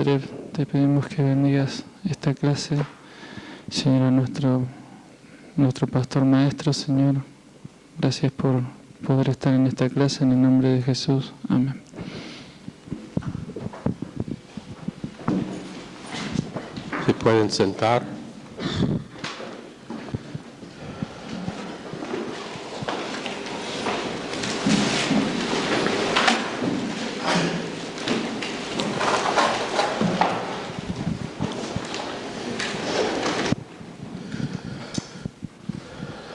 Padre, te pedimos que bendigas esta clase, Señor, a nuestro pastor maestro, Señor. Gracias por poder estar en esta clase, en el nombre de Jesús. Amén. Se pueden sentar.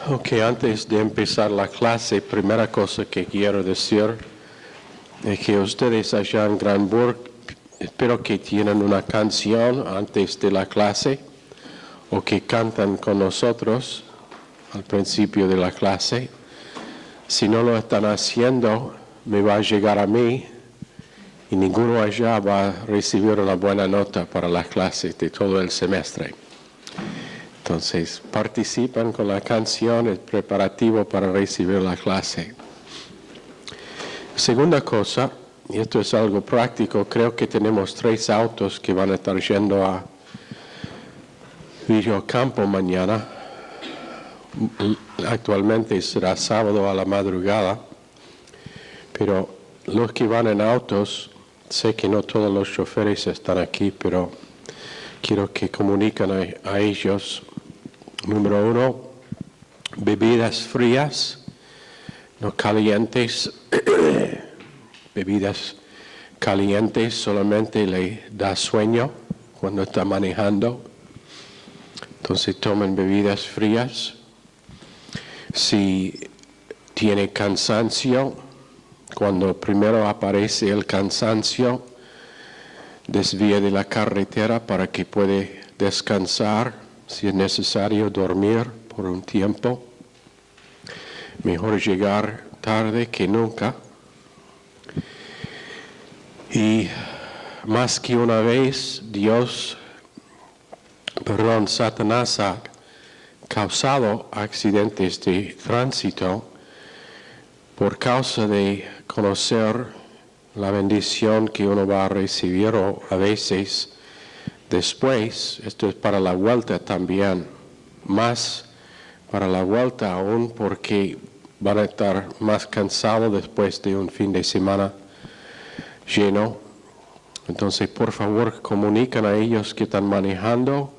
Ok, antes de empezar la clase, primera cosa que quiero decir es que ustedes allá en Granburg, espero que tienen una canción antes de la clase o que cantan con nosotros al principio de la clase. Si no lo están haciendo, me va a llegar a mí y ninguno allá va a recibir una buena nota para las clases de todo el semestre. Entonces, participan con la canción, el preparativo para recibir la clase. Segunda cosa, y esto es algo práctico, creo que tenemos 3 autos que van a estar yendo a Videocampo mañana. Actualmente será sábado a la madrugada, pero los que van en autos, sé que no todos los choferes están aquí, pero quiero que comuniquen a ellos. Número 1, bebidas frías, no calientes. Bebidas calientes solamente le da sueño cuando está manejando. Entonces tomen bebidas frías. Si tiene cansancio, cuando primero aparece el cansancio, desvíe de la carretera para que pueda descansar. Si es necesario dormir por un tiempo, mejor llegar tarde que nunca. Y más que una vez, Satanás ha causado accidentes de tránsito por causa de conocer la bendición que uno va a recibir o a veces después. Esto es para la vuelta también, más para la vuelta aún porque van a estar más cansados después de un fin de semana lleno. Entonces, por favor, comunican a ellos que están manejando.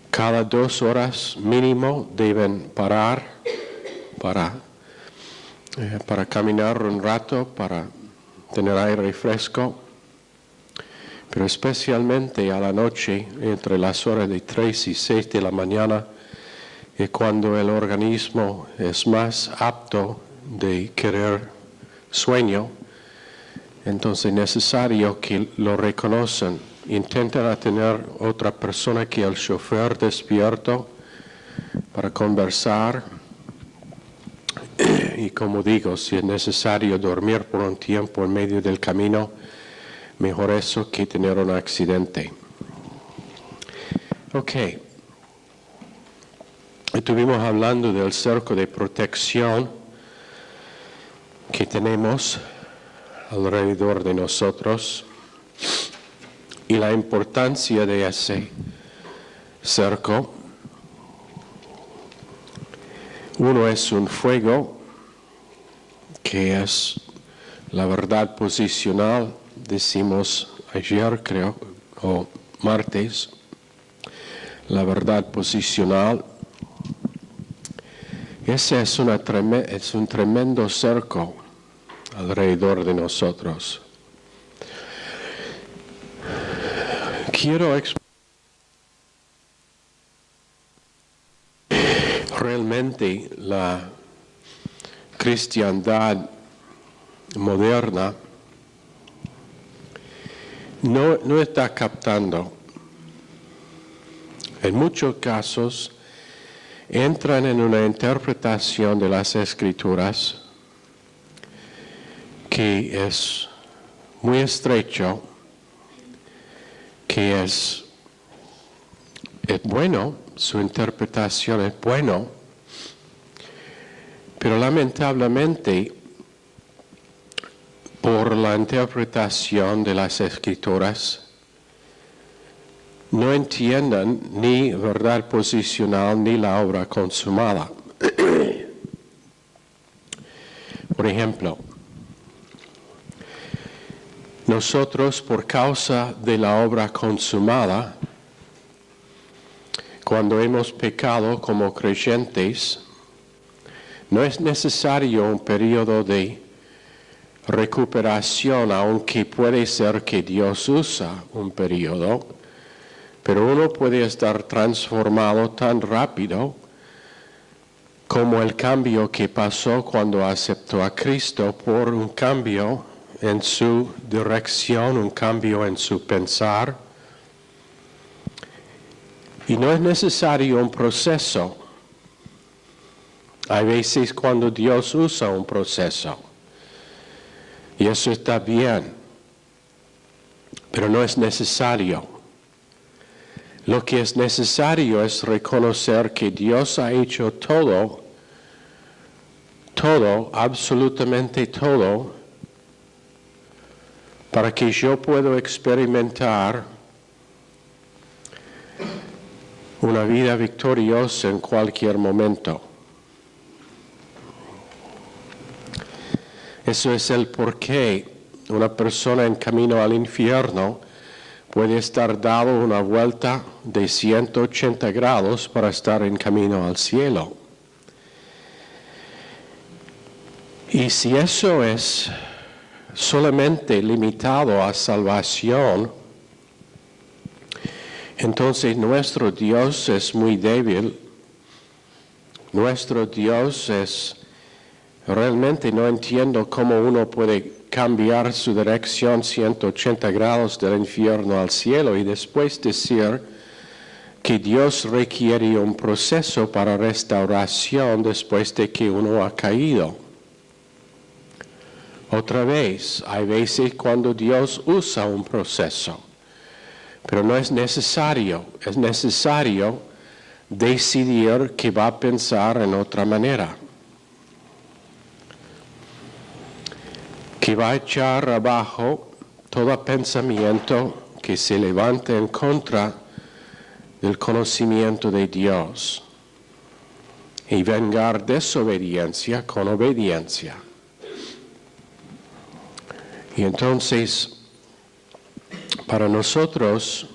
Cada 2 horas mínimo deben parar para caminar un rato, para tener aire fresco. Pero especialmente a la noche, entre las horas de 3 y 6 de la mañana, es cuando el organismo es más apto de querer sueño. Entonces es necesario que lo reconozcan. Intenten tener otra persona que el chofer despierto para conversar. Y como digo, si es necesario dormir por un tiempo en medio del camino, mejor eso que tener un accidente. Ok. Estuvimos hablando del cerco de protección que tenemos alrededor de nosotros y la importancia de ese cerco. Uno es un fuego, que es la verdad posicional, decimos ayer creo, o martes, la verdad posicional. Ese es un tremendo cerco alrededor de nosotros. Quiero realmente la cristiandad moderna no está captando. En muchos casos entran en una interpretación de las Escrituras que es muy estrecho, que es bueno, su interpretación es bueno, pero lamentablemente por la interpretación de las Escrituras, no entiendan ni verdad posicional ni la obra consumada. Por ejemplo, nosotros por causa de la obra consumada, cuando hemos pecado como creyentes, no es necesario un periodo de recuperación, aunque puede ser que Dios usa un periodo, pero uno puede estar transformado tan rápido como el cambio que pasó cuando aceptó a Cristo por un cambio en su dirección, un cambio en su pensar. Y no es necesario un proceso. Hay veces cuando Dios usa un proceso, y eso está bien, pero no es necesario. Lo que es necesario es reconocer que Dios ha hecho todo, absolutamente todo, para que yo pueda experimentar una vida victoriosa en cualquier momento. Eso es el porqué una persona en camino al infierno puede estar dado una vuelta de 180 grados para estar en camino al cielo. Y si eso es solamente limitado a salvación, entonces nuestro Dios es muy débil. Nuestro Dios es... Realmente no entiendo cómo uno puede cambiar su dirección 180 grados del infierno al cielo y después decir que Dios requiere un proceso para restauración después de que uno ha caído. Otra vez, hay veces cuando Dios usa un proceso, pero no es necesario. Es necesario decidir que va a pensar en otra manera, que va a echar abajo todo pensamiento que se levante en contra del conocimiento de Dios y vengar desobediencia con obediencia. Y entonces, para nosotros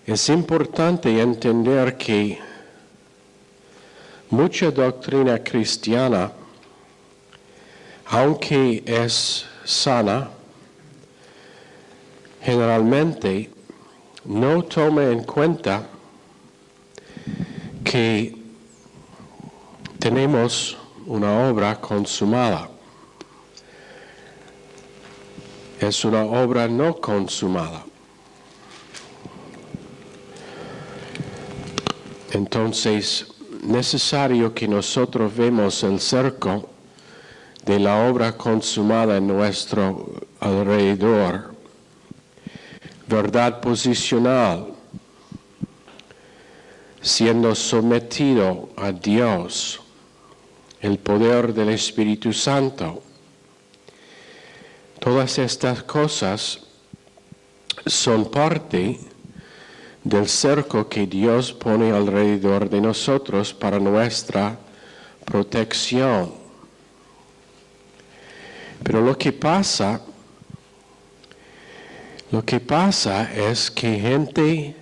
es importante entender que mucha doctrina cristiana, aunque es sana, generalmente no toma en cuenta que tenemos una obra consumada. Es una obra no consumada. Entonces, necesario que nosotros vemos el cerco de la obra consumada en nuestro alrededor. Verdad posicional, siendo sometido a Dios, el poder del Espíritu Santo. Todas estas cosas son parte del cerco que Dios pone alrededor de nosotros para nuestra protección. Pero lo que pasa es que gente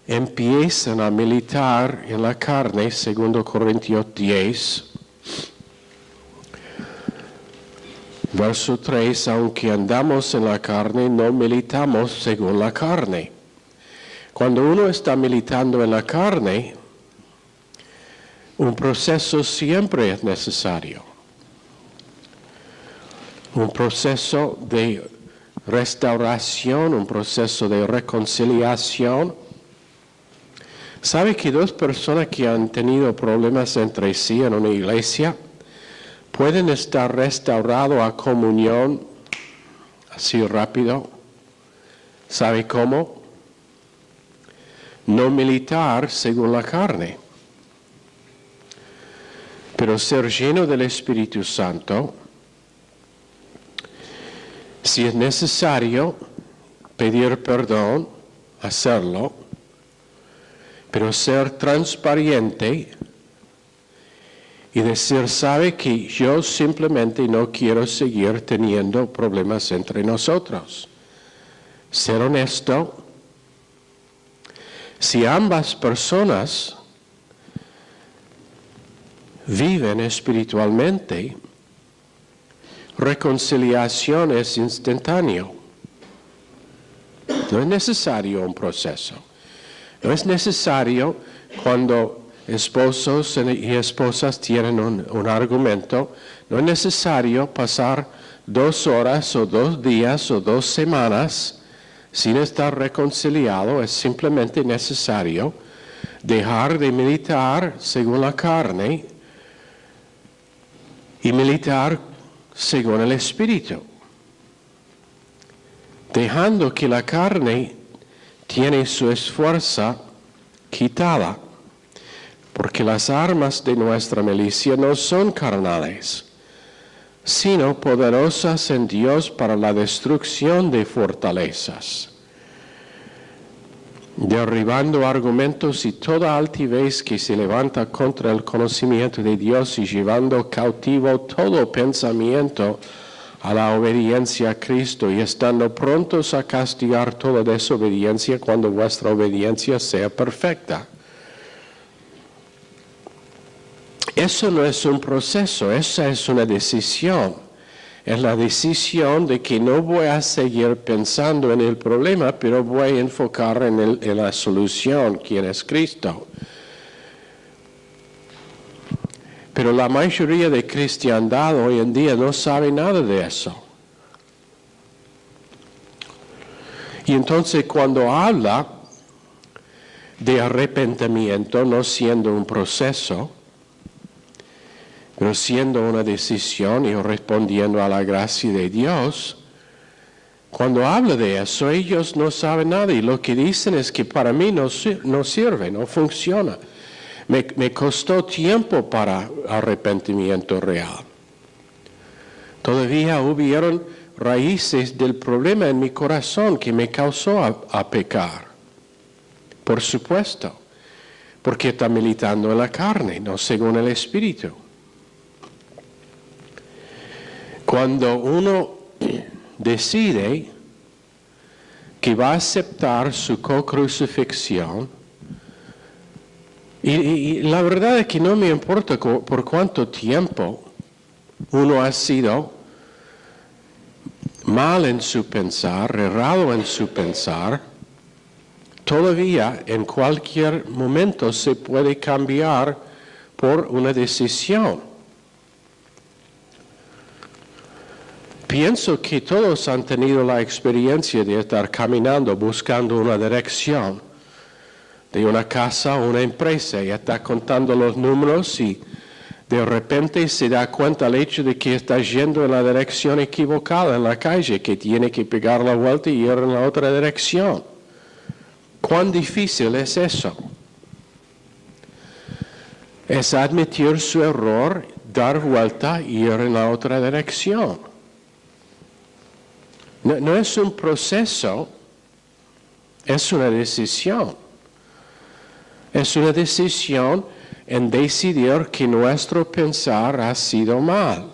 empieza a militar en la carne, 2 Corintios 10, verso 3, aunque andamos en la carne, no militamos según la carne. Cuando uno está militando en la carne, un proceso siempre es necesario. Un proceso de restauración, un proceso de reconciliación. ¿Sabe que dos personas que han tenido problemas entre sí en una iglesia pueden estar restaurados a comunión así rápido? ¿Sabe cómo? No militar según la carne, pero ser lleno del Espíritu Santo Si es necesario pedir perdón, hacerlo, pero ser transparente y decir, sabe que yo simplemente no quiero seguir teniendo problemas entre nosotros. Ser honesto. Si ambas personas viven espiritualmente, reconciliación es instantáneo. No es necesario un proceso. No es necesario cuando esposos y esposas tienen un argumento, no es necesario pasar 2 horas o 2 días o 2 semanas sin estar reconciliado. Es simplemente necesario dejar de militar según la carne y militar según el Espíritu, dejando que la carne tiene su esfuerzo quitada, porque las armas de nuestra milicia no son carnales, sino poderosas en Dios para la destrucción de fortalezas, derribando argumentos y toda altivez que se levanta contra el conocimiento de Dios y llevando cautivo todo pensamiento a la obediencia a Cristo y estando prontos a castigar toda desobediencia cuando vuestra obediencia sea perfecta. Eso no es un proceso, esa es una decisión. Es la decisión de que no voy a seguir pensando en el problema, pero voy a enfocar en la solución, quien es Cristo. Pero la mayoría de cristiandad hoy en día no sabe nada de eso. Y entonces cuando habla de arrepentimiento, no siendo un proceso, pero siendo una decisión y respondiendo a la gracia de Dios, cuando habla de eso, ellos no saben nada y lo que dicen es que para mí no sirve, no funciona. Me costó tiempo para arrepentimiento real. Todavía hubieron raíces del problema en mi corazón que me causó a pecar. Por supuesto, porque está militando en la carne, no según el Espíritu. Cuando uno decide que va a aceptar su co-crucifixión, y la verdad es que no me importa por cuánto tiempo uno ha sido mal en su pensar, errado en su pensar, todavía en cualquier momento se puede cambiar por una decisión. Pienso que todos han tenido la experiencia de estar caminando buscando una dirección de una casa o una empresa y está contando los números y de repente se da cuenta el hecho de que está yendo en la dirección equivocada en la calle, que tiene que pegar la vuelta y ir en la otra dirección. ¿Cuán difícil es eso? Es admitir su error, dar vuelta y ir en la otra dirección. No es un proceso, es una decisión. Es una decisión en decidir que nuestro pensar ha sido mal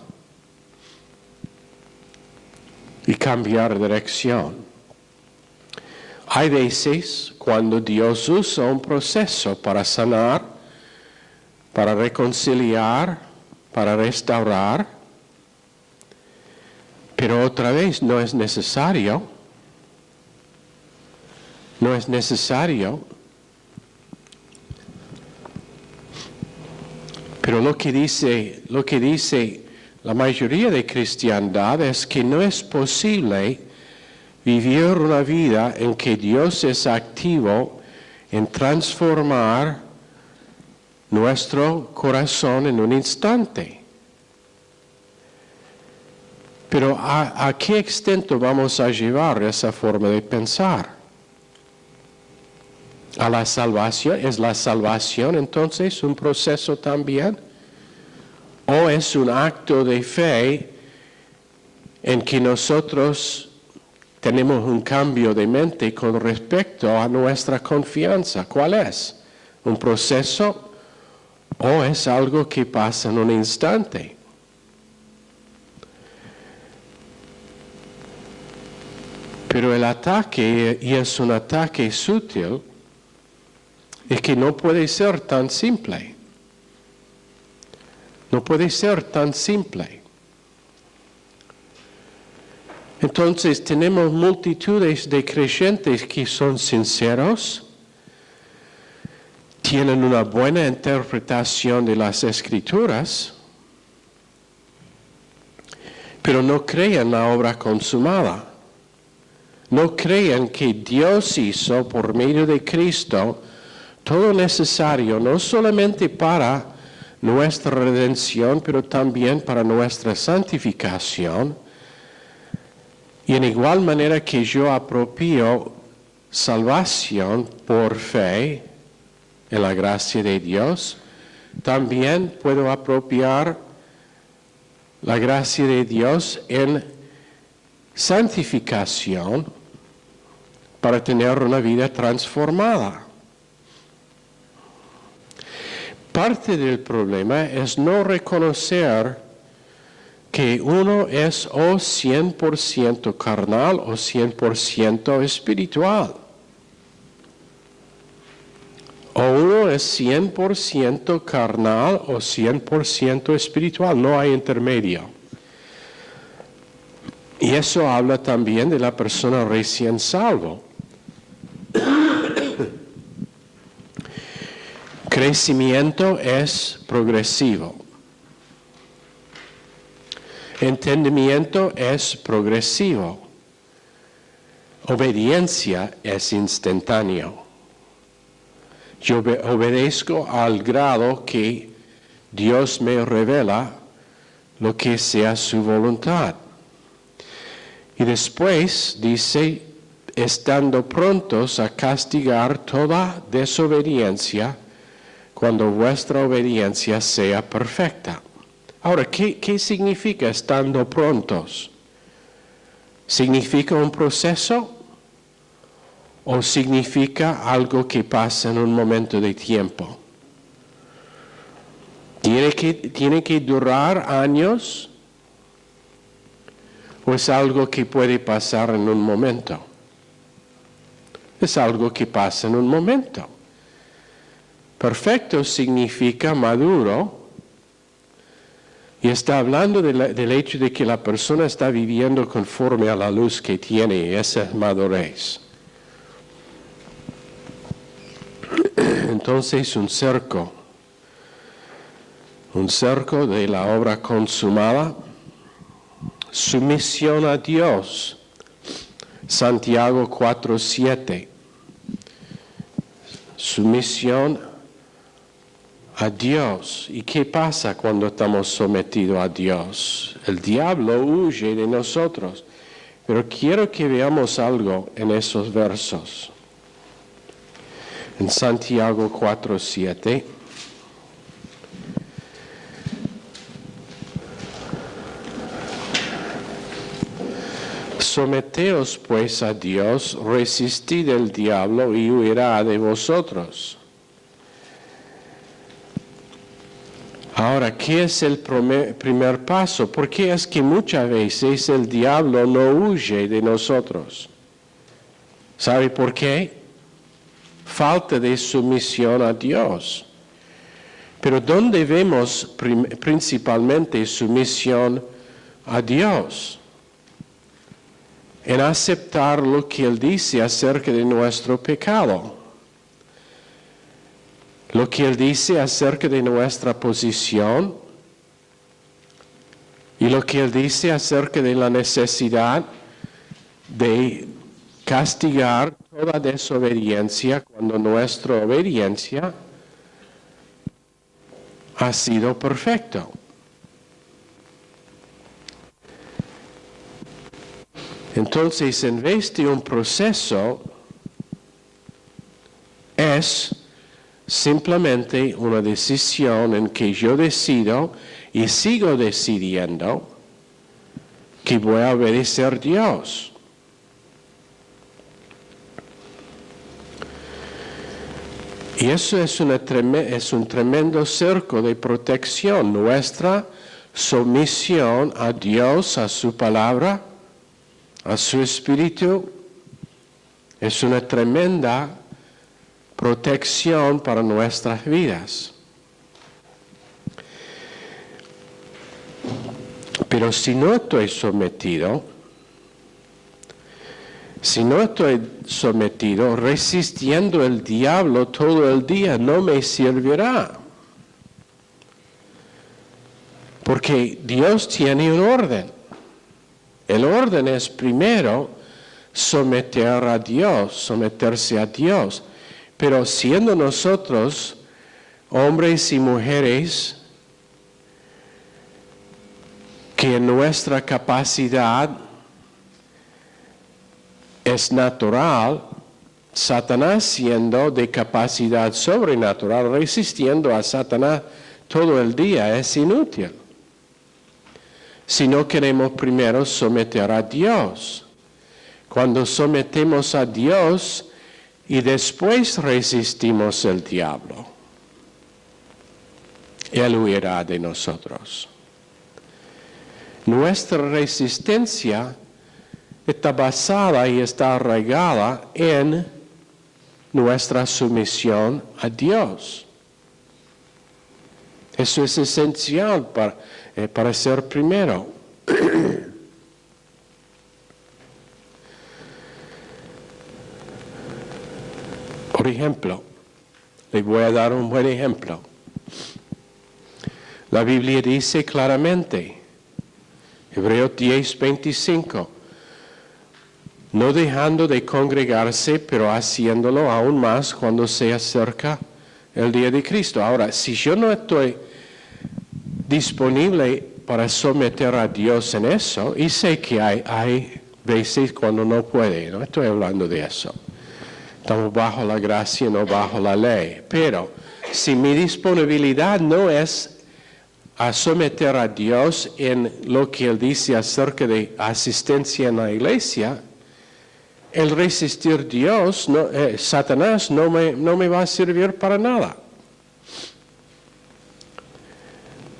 y cambiar de dirección. Hay veces cuando Dios usa un proceso para sanar, para reconciliar, para restaurar, pero otra vez no es necesario. No es necesario. Pero lo que dice la mayoría de cristiandad es que no es posible vivir una vida en que Dios es activo en transformar nuestro corazón en un instante. Pero ¿a qué extent vamos a llevar esa forma de pensar? ¿A la salvación? ¿Es la salvación entonces un proceso también? ¿O es un acto de fe en que nosotros tenemos un cambio de mente con respecto a nuestra confianza. ¿Cuál es? ¿Un proceso o es algo que pasa en un instante? Pero el ataque, y es un ataque sutil, es que no puede ser tan simple. No puede ser tan simple. Entonces tenemos multitudes de creyentes que son sinceros, tienen una buena interpretación de las Escrituras, pero no creen la obra consumada. No creen que Dios hizo por medio de Cristo todo necesario, no solamente para nuestra redención, pero también para nuestra santificación. Y en igual manera que yo apropio salvación por fe en la gracia de Dios, también puedo apropiar la gracia de Dios en santificación para tener una vida transformada. Parte del problema es no reconocer que uno es o 100% carnal o 100% espiritual. O uno es 100% carnal o 100% espiritual, no hay intermedio. Y eso habla también de la persona recién salvo. Crecimiento es progresivo. Entendimiento es progresivo. Obediencia es instantáneo. Yo obedezco al grado que Dios me revela lo que sea su voluntad. Y después dice, estando prontos a castigar toda desobediencia cuando vuestra obediencia sea perfecta. Ahora, ¿qué significa estando prontos? ¿Significa un proceso? ¿O significa algo que pasa en un momento de tiempo? ¿Tiene que durar años? ¿O es algo que puede pasar en un momento? Es algo que pasa en un momento. Perfecto significa maduro. Y está hablando del hecho de que la persona está viviendo conforme a la luz que tiene, esa madurez. Entonces un cerco de la obra consumada, sumisión a Dios, Santiago 4:7, sumisión a Dios. ¿Y qué pasa cuando estamos sometidos a Dios? El diablo huye de nosotros, pero quiero que veamos algo en esos versos. En Santiago 4:7. Someteos pues a Dios, resistid el diablo y huirá de vosotros. Ahora, ¿qué es el primer paso? ¿Por qué es que muchas veces el diablo no huye de nosotros? ¿Sabe por qué? Falta de sumisión a Dios. Pero ¿dónde vemos principalmente sumisión a Dios? En aceptar lo que Él dice acerca de nuestro pecado. Lo que Él dice acerca de nuestra posición. Y lo que Él dice acerca de la necesidad de castigar toda desobediencia cuando nuestra obediencia ha sido perfecta. Entonces, en vez de un proceso, es simplemente una decisión en que yo decido y sigo decidiendo que voy a obedecer a Dios. Y eso es un tremendo cerco de protección, nuestra sumisión a Dios, a su palabra, a su espíritu. Es una tremenda protección para nuestras vidas. Pero si no estoy sometido, resistiendo el diablo todo el día no me servirá. Porque Dios tiene un orden. El orden es primero someterse a Dios. Pero siendo nosotros hombres y mujeres que nuestra capacidad es natural, Satanás siendo de capacidad sobrenatural, resistiendo a Satanás todo el día es inútil. Si no queremos primero someter a Dios. Cuando sometemos a Dios y después resistimos al diablo, Él huirá de nosotros. Nuestra resistencia está basada y está arraigada en nuestra sumisión a Dios. Eso es esencial para ser primero. Por ejemplo, les voy a dar un buen ejemplo. La Biblia dice claramente, Hebreos 10:25, no dejando de congregarse, pero haciéndolo aún más cuando se acerca el día de Cristo. Ahora, si yo no estoy disponible para someter a Dios en eso, y sé que hay veces cuando no puede, no estoy hablando de eso. Estamos bajo la gracia, no bajo la ley. Pero si mi disponibilidad no es a someter a Dios en lo que Él dice acerca de asistencia en la iglesia, el resistir a Dios, Satanás no me va a servir para nada.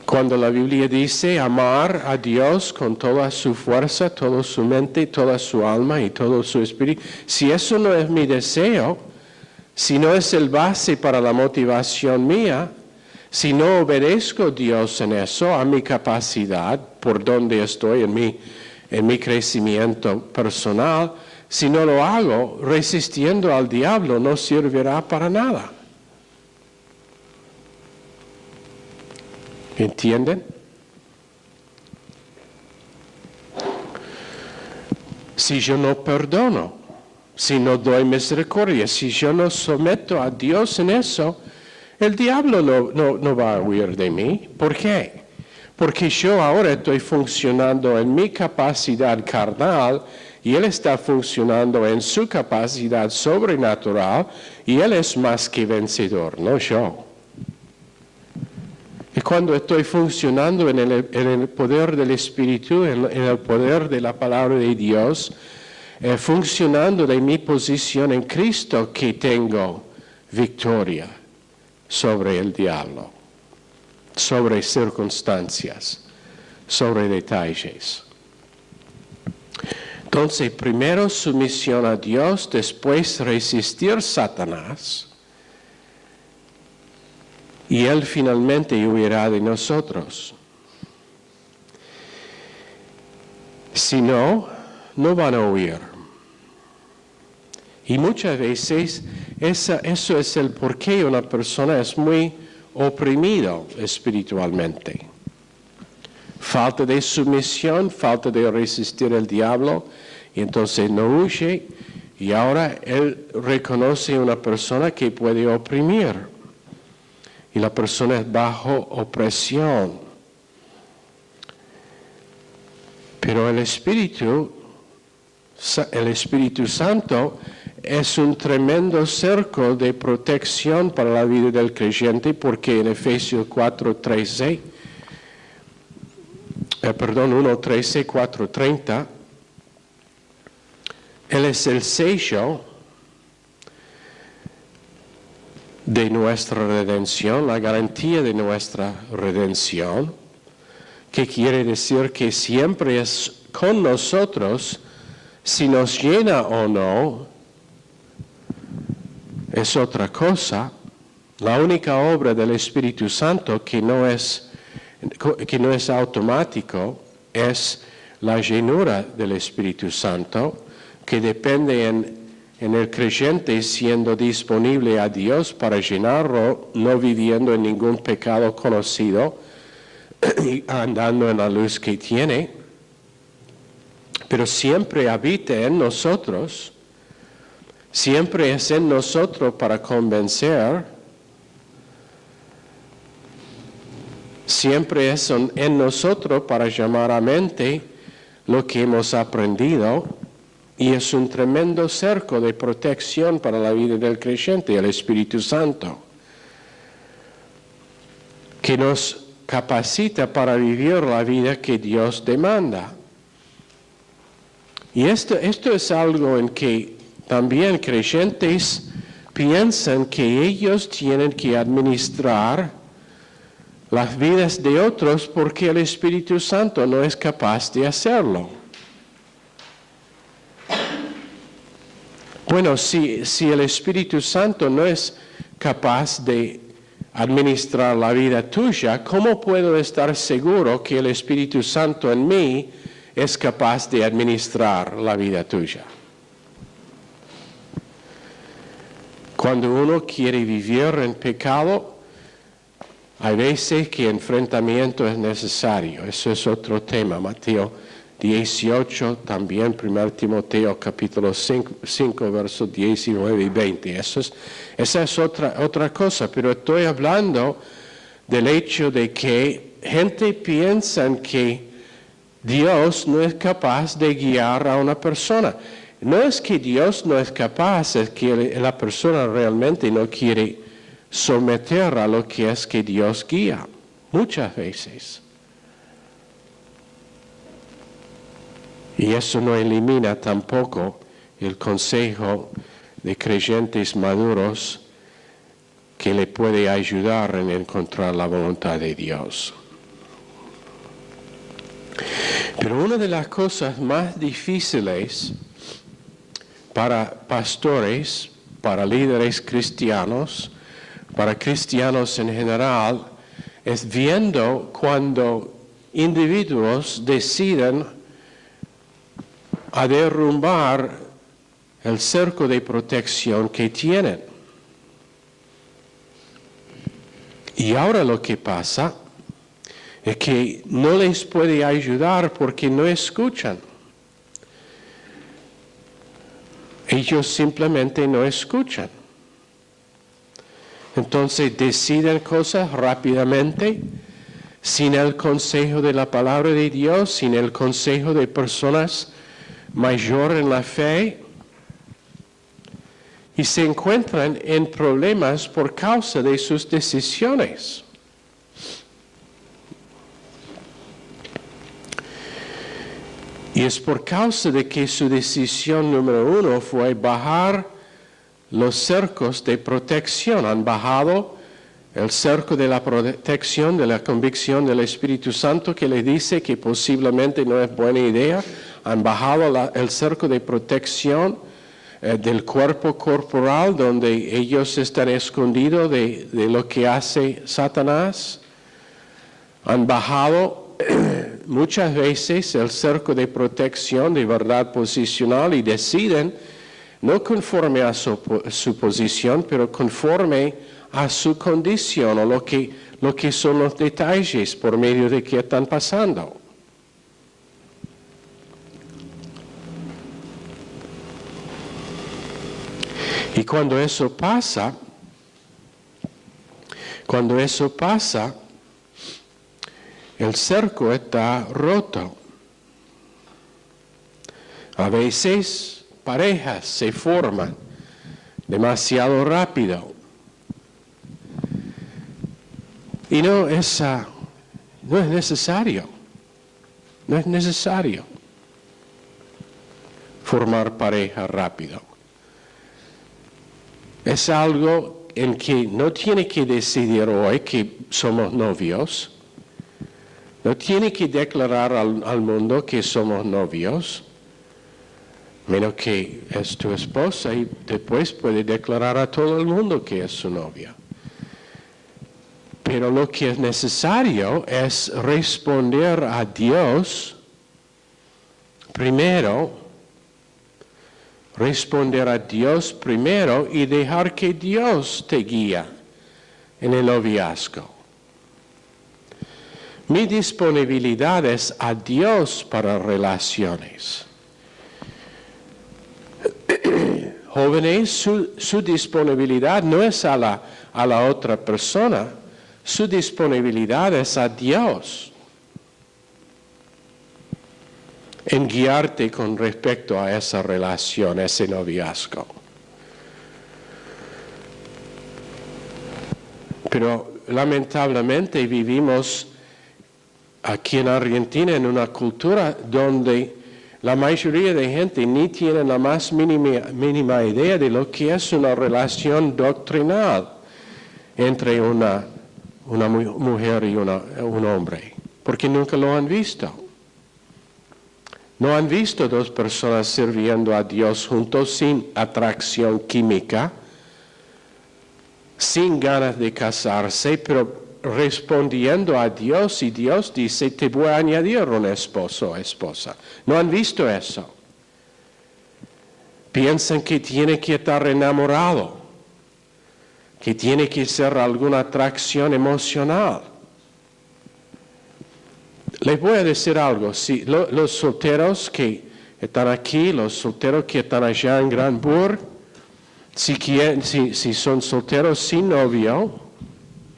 Cuando la Biblia dice amar a Dios con toda su fuerza, toda su mente, toda su alma y todo su espíritu, si eso no es mi deseo, si no es el base para la motivación mía, si no obedezco a Dios en eso, a mi capacidad, por donde estoy en mi crecimiento personal, si no lo hago, resistiendo al diablo no servirá para nada. ¿Entienden? Si yo no perdono, si no doy misericordia, si yo no someto a Dios en eso, el diablo no va a huir de mí. ¿Por qué? Porque yo ahora estoy funcionando en mi capacidad carnal y Él está funcionando en su capacidad sobrenatural y Él es más que vencedor, no yo. Y cuando estoy funcionando en el poder del Espíritu, en el poder de la palabra de Dios, funcionando de mi posición en Cristo, que tengo victoria sobre el diablo, sobre circunstancias, sobre detalles. Entonces, primero sumisión a Dios, después resistir a Satanás, y Él finalmente huirá de nosotros. Si no, no van a huir. Y muchas veces eso es el por qué una persona es muy oprimido espiritualmente. Falta de sumisión, falta de resistir al diablo, y entonces no huye, y ahora él reconoce a una persona que puede oprimir, y la persona es bajo opresión. Pero el Espíritu Santo es un tremendo cerco de protección para la vida del creyente, porque en Efesios 4:13, 1:13, 4:30, Él es el sello de nuestra redención, la garantía de nuestra redención, que quiere decir que siempre es con nosotros, si nos llena o no, es otra cosa. La única obra del Espíritu Santo que no es automático es la llenura del Espíritu Santo, que depende en el creyente siendo disponible a Dios para llenarlo, no viviendo en ningún pecado conocido y andando en la luz que tiene, pero siempre habita en nosotros, siempre es en nosotros para convencer, siempre es en nosotros para llamar a mente lo que hemos aprendido, y es un tremendo cerco de protección para la vida del creyente, el Espíritu Santo, que nos capacita para vivir la vida que Dios demanda. Y esto es algo en que también creyentes piensan que ellos tienen que administrar las vidas de otros porque el Espíritu Santo no es capaz de hacerlo. Bueno, si el Espíritu Santo no es capaz de administrar la vida tuya, ¿cómo puedo estar seguro que el Espíritu Santo en mí es capaz de administrar la vida tuya? Cuando uno quiere vivir en pecado, hay veces que enfrentamiento es necesario. Eso es otro tema. Mateo 18, también 1 Timoteo capítulo 5 versos 19 y 20. Esa es otra cosa, pero estoy hablando del hecho de que gente piensa que Dios no es capaz de guiar a una persona. No es que Dios no es capaz, es que la persona realmente no quiere someter a lo que es que Dios guía, muchas veces. Y eso no elimina tampoco el consejo de creyentes maduros que le puede ayudar en encontrar la voluntad de Dios. Pero una de las cosas más difíciles para pastores, para líderes cristianos, para cristianos en general, es viendo cuando individuos deciden a derrumbar el cerco de protección que tienen. Y ahora lo que pasa es que no les puede ayudar porque no escuchan. Ellos simplemente no escuchan. Entonces deciden cosas rápidamente, sin el consejo de la palabra de Dios, sin el consejo de personas mayor en la fe, y se encuentran en problemas por causa de sus decisiones. Y es por causa de que su decisión número 1 fue bajar los cercos de protección. Han bajado el cerco de la protección, de la convicción del Espíritu Santo que le dice que posiblemente no es buena idea. Han bajado el cerco de protección del cuerpo corporal donde ellos están escondidos de lo que hace Satanás. Han bajado muchas veces el cerco de protección de verdad posicional y deciden, no conforme a su posición, pero conforme a su condición o lo que son los detalles por medio de que están pasando. Y cuando eso pasa, el cerco está roto. A veces parejas se forman demasiado rápido. Y no es necesario formar pareja rápido. Es algo en que no tiene que decidir hoy que somos novios. No tiene que declarar al mundo que somos novios, menos que es tu esposa y después puede declarar a todo el mundo que es su novia. Pero lo que es necesario es responder a Dios primero, y dejar que Dios te guíe en el noviazgo. Mi disponibilidad es a Dios para relaciones. Jóvenes, su disponibilidad no es a la otra persona, su disponibilidad es a Dios en guiarte con respecto a esa relación, ese noviazgo. Pero lamentablemente vivimos aquí en Argentina en una cultura donde la mayoría de gente ni tiene la más mínima idea de lo que es una relación doctrinal entre una mujer y un hombre, porque nunca lo han visto. No han visto dos personas sirviendo a Dios juntos sin atracción química, sin ganas de casarse, pero respondiendo a Dios, y Dios dice, te voy a añadir un esposo o esposa. No han visto eso. Piensan que tiene que estar enamorado, que tiene que ser alguna atracción emocional. Les voy a decir algo, si los solteros que están aquí, los solteros que están allá en Granburg, si son solteros sin novio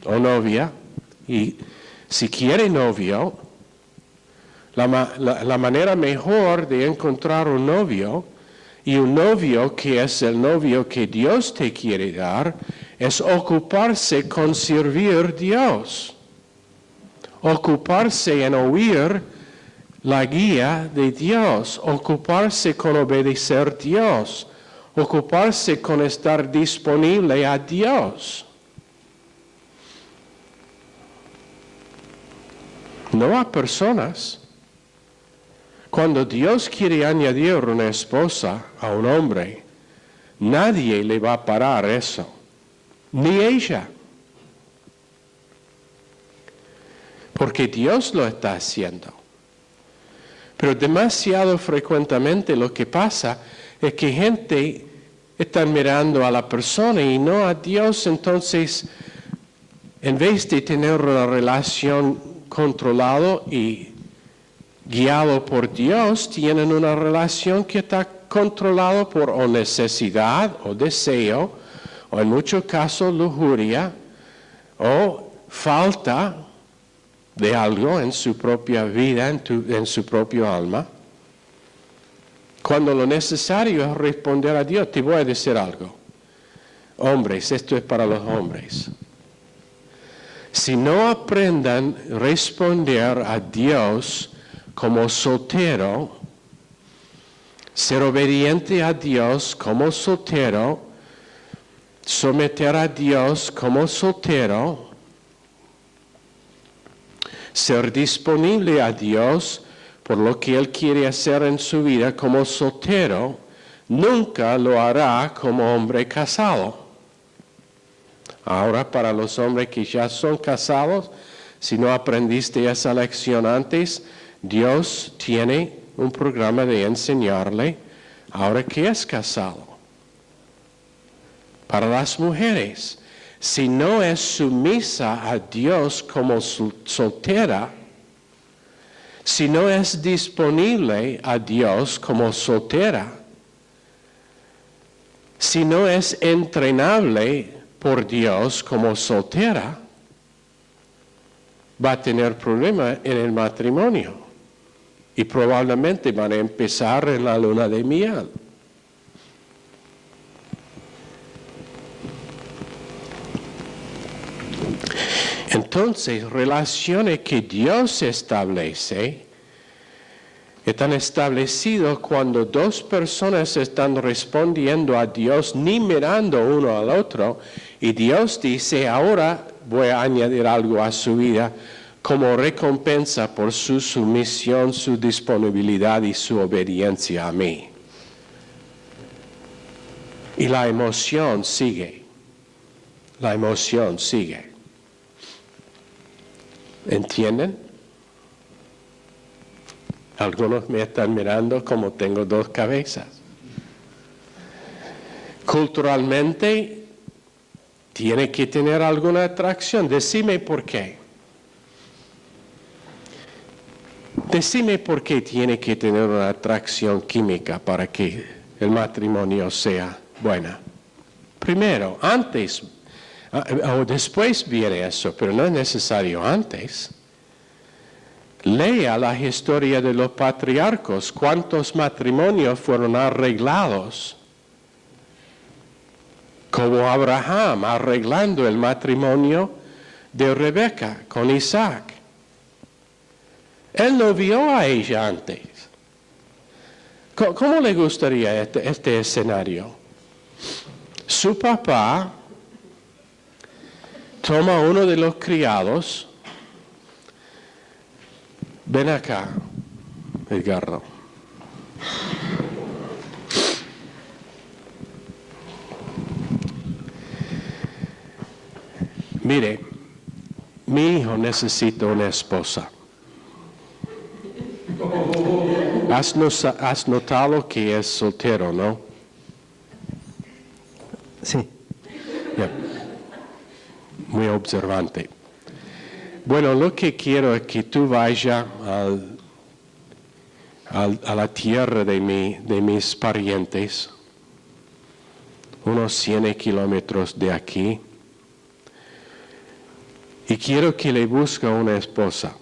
o novia, y si quieren novio, la manera mejor de encontrar un novio, y un novio que es el novio que Dios te quiere dar, es ocuparse con servir a Dios. Ocuparse en oír la guía de Dios, ocuparse con obedecer a Dios, ocuparse con estar disponible a Dios. No a personas. Cuando Dios quiere añadir una esposa a un hombre, nadie le va a parar eso, ni ella. Porque Dios lo está haciendo. Pero demasiado frecuentemente lo que pasa es que gente está mirando a la persona y no a Dios, entonces en vez de tener una relación controlada y guiado por Dios, tienen una relación que está controlada por o necesidad o deseo, o en muchos casos lujuria, o falta de algo en su propia vida, en su propio alma. Cuando lo necesario es responder a Dios, te voy a decir algo. Hombres, esto es para los hombres. Si no aprendan a responder a Dios como soltero, ser obediente a Dios como soltero, someter a Dios como soltero, ser disponible a Dios por lo que Él quiere hacer en su vida como soltero, nunca lo hará como hombre casado. Ahora, para los hombres que ya son casados, si no aprendiste esa lección antes, Dios tiene un programa de enseñarle ahora que es casado. Para las mujeres, si no es sumisa a Dios como soltera, si no es disponible a Dios como soltera, si no es entrenable por Dios como soltera, va a tener problemas en el matrimonio y probablemente van a empezar en la luna de miel. Entonces, relaciones que Dios establece están establecidas cuando dos personas están respondiendo a Dios, ni mirando uno al otro, Y Dios dice, ahora voy a añadir algo a su vida como recompensa por su sumisión, su disponibilidad y su obediencia a mí. Y la emoción sigue. La emoción sigue. ¿Entienden? Algunos me están mirando como tengo dos cabezas. Culturalmente, tiene que tener alguna atracción. Decime por qué. Decime por qué tiene que tener una atracción química para que el matrimonio sea buena. Primero, antes o después viene eso, pero no es necesario antes. Lea la historia de los patriarcas, cuántos matrimonios fueron arreglados, como Abraham arreglando el matrimonio de Rebeca con Isaac. Él no vio a ella antes. ¿Cómo le gustaría este escenario? Su papá toma uno de los criados. Ven acá, Edgardo. Mire, mi hijo necesita una esposa. Has notado que es soltero, ¿no? Sí. Yeah. Muy observante. Bueno, lo que quiero es que tú vayas a la tierra de mis parientes, unos 100 kilómetros de aquí, y quiero que le busque una esposa.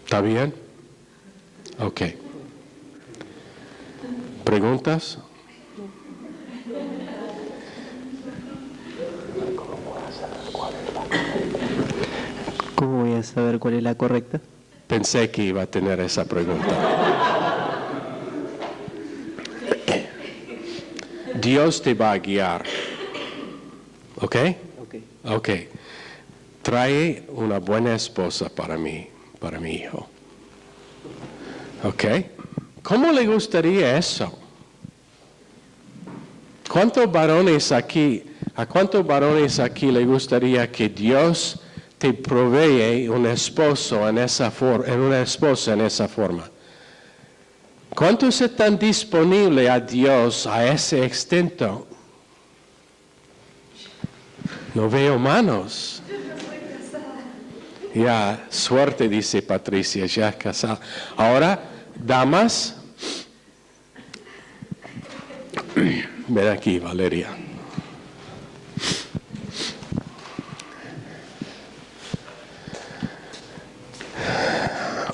¿Está bien? Ok. ¿Preguntas? ¿Cómo voy a saber cuál es la correcta? Pensé que iba a tener esa pregunta. Dios te va a guiar. ¿Ok? Ok. Trae una buena esposa para mi hijo. ¿Ok? ¿Cómo le gustaría eso? ¿A cuántos varones aquí le gustaría que Dios te provee un esposo en una esposa en esa forma? ¿Cuántos están disponibles a Dios a ese extento? No veo manos. Ya, suerte, dice Patricia, ya casada. Ahora, damas, ven aquí, Valeria.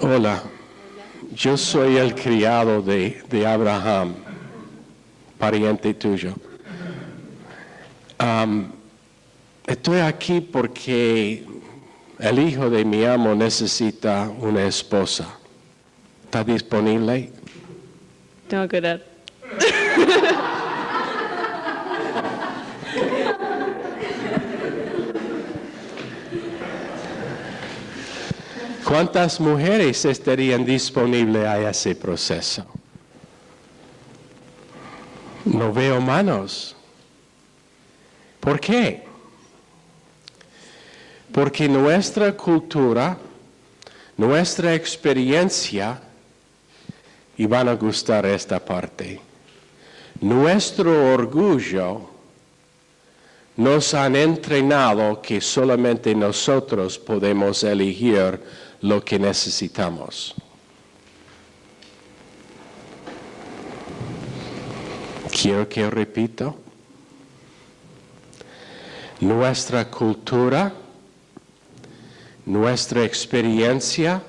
Hola, yo soy el criado de Abraham, pariente tuyo. Estoy aquí porque el hijo de mi amo necesita una esposa. ¿Está disponible? Tengo que orar. ¿Cuántas mujeres estarían disponibles a ese proceso? No veo manos. ¿Por qué? Porque nuestra cultura, nuestra experiencia, y van a gustar esta parte, nuestro orgullo nos han entrenado que solamente nosotros podemos elegir lo que necesitamos. Quiero que repito. Nuestra cultura, nuestra experiencia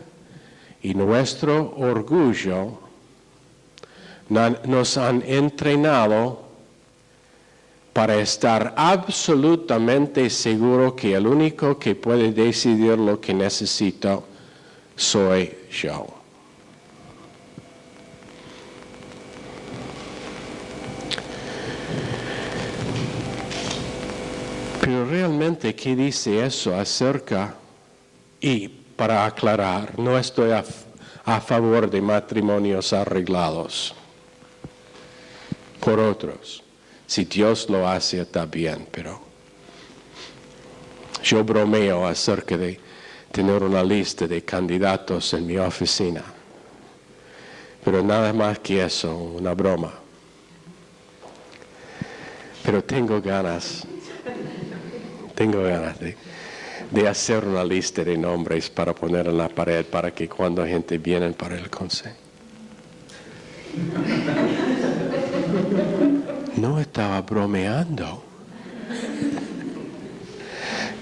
y nuestro orgullo nos han entrenado para estar absolutamente seguro que el único que puede decidir lo que necesito soy yo. Pero realmente, ¿qué dice eso acerca? Y para aclarar, no estoy a favor de matrimonios arreglados por otros. Si Dios lo hace, está bien, pero yo bromeo acerca de tener una lista de candidatos en mi oficina. Pero nada más que eso, una broma. Pero tengo ganas de hacer una lista de nombres para poner en la pared para que cuando gente viene para el consejo. No estaba bromeando.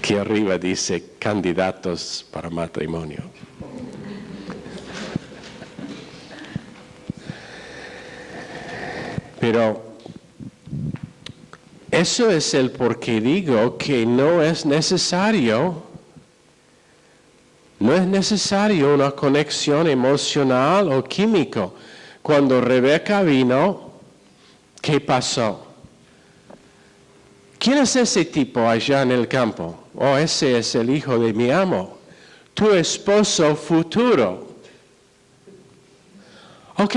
Que arriba dice candidatos para matrimonio. Pero eso es el por qué digo que no es necesario una conexión emocional o químico. Cuando Rebeca vino, ¿qué pasó? ¿Quién es ese tipo allá en el campo? Oh, ese es el hijo de mi amo, tu esposo futuro. Ok.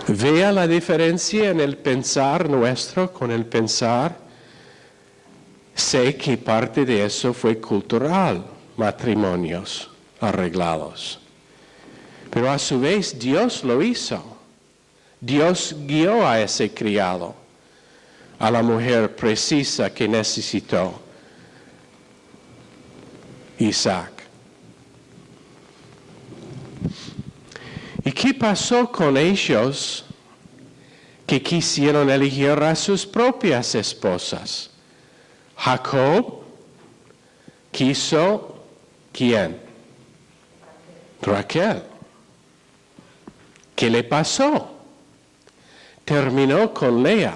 Vea la diferencia en el pensar nuestro con el pensar. Sé que parte de eso fue cultural, matrimonios arreglados. Pero a su vez Dios lo hizo. Dios guió a ese criado, a la mujer precisa que necesitó Isaac. ¿Y qué pasó con ellos que quisieron elegir a sus propias esposas? Jacob quiso, ¿quién? Raquel. ¿Qué le pasó? Terminó con Lea,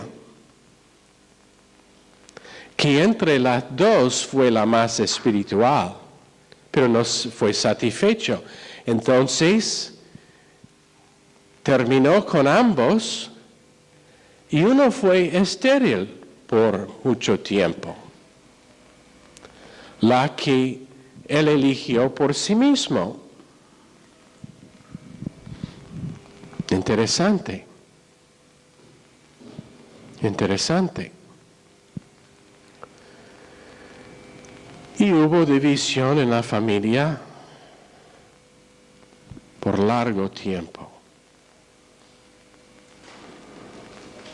que entre las dos fue la más espiritual, pero no fue satisfecho. Entonces, terminó con ambos y uno fue estéril por mucho tiempo. La que él eligió por sí mismo. Interesante. Y hubo división en la familia por largo tiempo.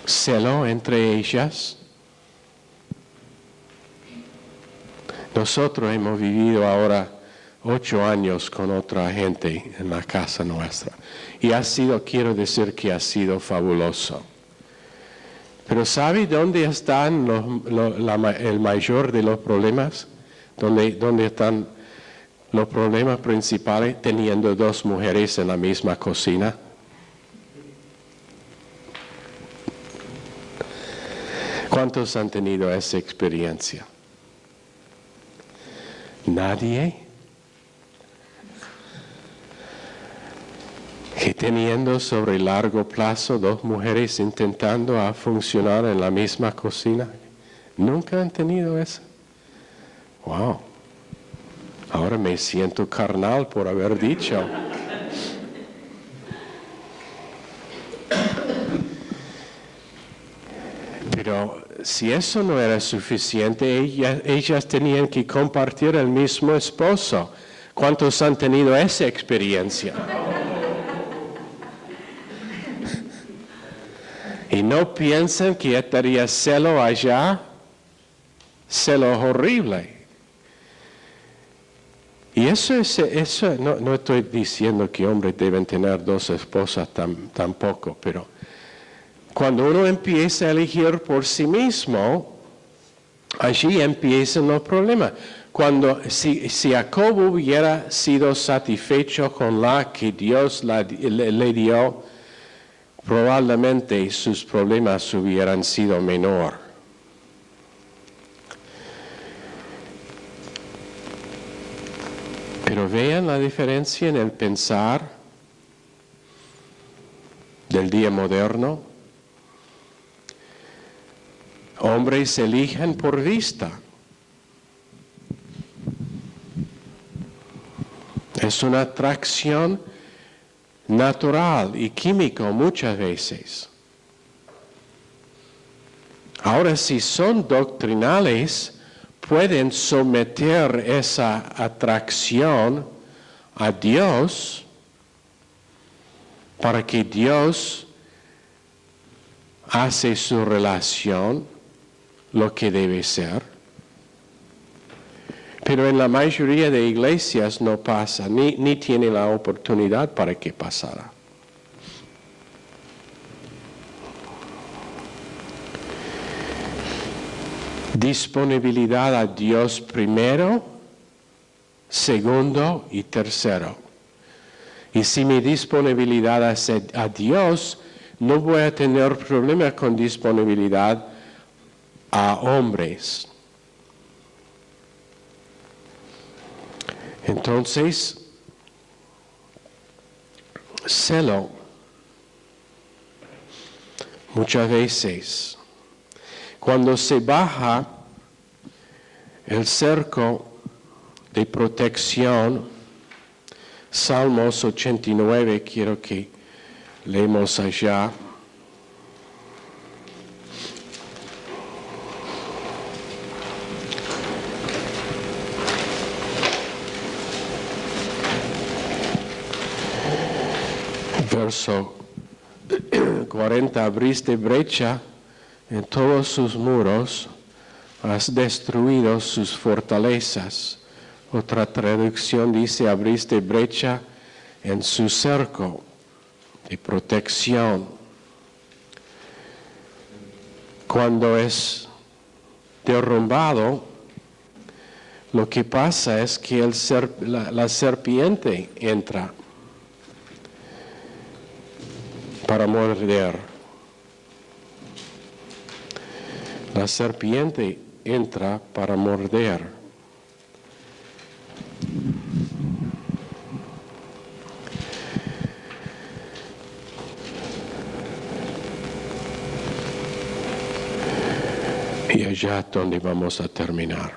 Celo entre ellas. Nosotros hemos vivido ahora 8 años con otra gente en la casa nuestra. Y quiero decir que ha sido fabuloso. Pero ¿sabe dónde están el mayor de los problemas? ¿Dónde están los problemas principales teniendo 2 mujeres en la misma cocina? ¿Cuántos han tenido esa experiencia? ¿Nadie? Que teniendo sobre largo plazo 2 mujeres intentando a funcionar en la misma cocina. ¿Nunca han tenido eso? Wow. Ahora me siento carnal por haber dicho. Pero si eso no era suficiente, ellas tenían que compartir el mismo esposo. ¿Cuántos han tenido esa experiencia? Y no piensen que estaría celo allá, celo horrible. Y eso no estoy diciendo que hombres deben tener 2 esposas tampoco, pero cuando uno empieza a elegir por sí mismo, allí empiezan los problemas. Si Jacob hubiera sido satisfecho con la que Dios le dio, probablemente sus problemas hubieran sido menor. Pero vean la diferencia en el pensar el día moderno. Hombres eligen por vista. Es una atracción natural y química muchas veces. Ahora, si son doctrinales, pueden someter esa atracción a Dios para que Dios hace su relación lo que debe ser. Pero en la mayoría de iglesias no pasa, ni tiene la oportunidad para que pasara. Disponibilidad a Dios primero, segundo y tercero. Y si mi disponibilidad es a Dios, no voy a tener problema con disponibilidad a hombres. Entonces, celo, muchas veces, cuando se baja el cerco de protección, Salmos 89, quiero que leemos allá. Verso 40, abriste brecha en todos sus muros, has destruido sus fortalezas. Otra traducción dice, abriste brecha en su cerco de protección. Cuando es derrumbado, lo que pasa es que la serpiente entra para morder. La serpiente entra para morder. Y allá es donde vamos a terminar.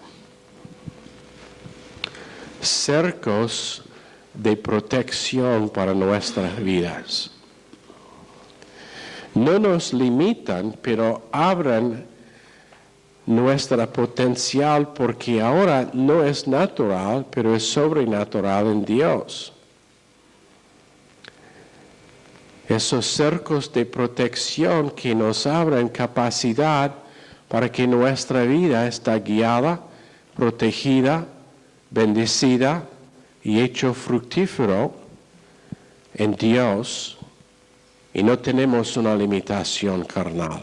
Cercos de protección para nuestras vidas. No nos limitan, pero abren nuestra potencial porque ahora no es natural, pero es sobrenatural en Dios. Esos cercos de protección que nos abren capacidad para que nuestra vida esté guiada, protegida, bendecida y hecho fructífero en Dios, y no tenemos una limitación carnal.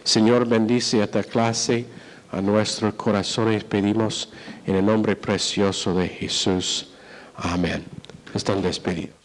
Señor, bendice esta clase a nuestros corazones, pedimos en el nombre precioso de Jesús. Amén. Están despedidos.